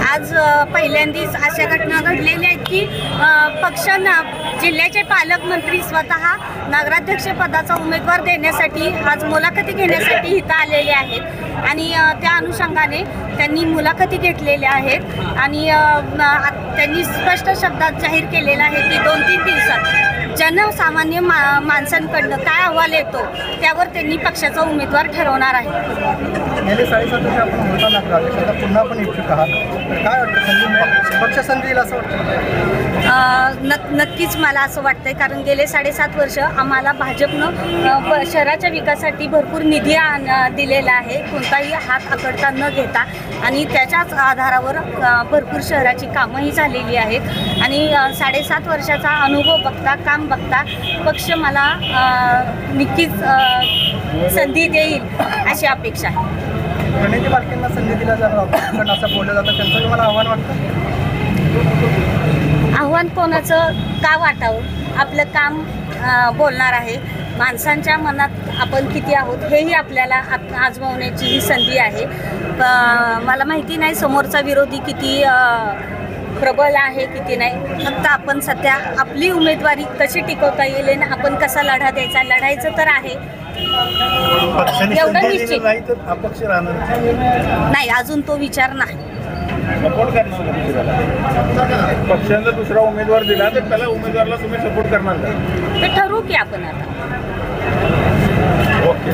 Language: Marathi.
आज पहिल्यांदाच अशा घटना घडलेल्या आहेत की पक्षांना जिल्ह्याचे पालकमंत्री स्वतः नगराध्यक्ष पदाचा उमेदवार देण्यासाठी आज मुलाखती घेण्यासाठी इथं आलेले आहेत आणि त्या अनुषंगाने त्यांनी मुलाखती घेतलेल्या आहेत आणि त्यांनी स्पष्ट शब्दात जाहीर केलेलं आहे की 2-3 दिवसात जनसामान्य माणसांकडनं काय अहवाल येतो त्यावर त्यांनी पक्षाचा उमेदवार ठरवणार आहे. गेले 7.5 वर्ष आपण होता नगराध्यक्षाचा पुन्हा पण इच्छुक आहात, तर काय वाटतं संधी पक्ष संधी येईल असं वाटतं? नक्कीच मला असं वाटतंय, कारण गेले 7.5 वर्ष आम्हाला भाजपनं शहराच्या विकासासाठी भरपूर निधी दिलेला आहे, कोणताही हात आकडता न घेता, आणि त्याच्याच आधारावर भरपूर शहराची कामंही झालेली आहेत आणि 7.5 वर्षाचा अनुभव बघता, काम बघता पक्ष मला नक्कीच संधी देईल अशी अपेक्षा आहे. प्रणिती बालकेंना संधी दिल्या जाणार असं बोललं जातं, त्यांचं तुम्हाला आव्हान वाटतं? आव्हान कोणाचं का वाटावं? आपलं काम बोलणार आहे. माणसांच्या मनात आपण किती आहोत हेही आपल्याला आजमावण्याची ही संधी आहे. मला माहिती नाही समोरचा विरोधी किती प्रबल आहे किती नाही, फक्त आपण सध्या आपली उमेदवारी कशी टिकवता येईल आणि आपण कसा लढा द्यायचा, लढायचं तर आहे एवढं निश्चित अपक्ष राहणार नाही, अजून तो विचार नाही. सपोर्ट करणार पक्षांचा दुसरा उमेदवार दिला तर त्याला उमेदवाराला तुम्ही सपोर्ट करणार का? ते ठरवू की आपण आता. ओके.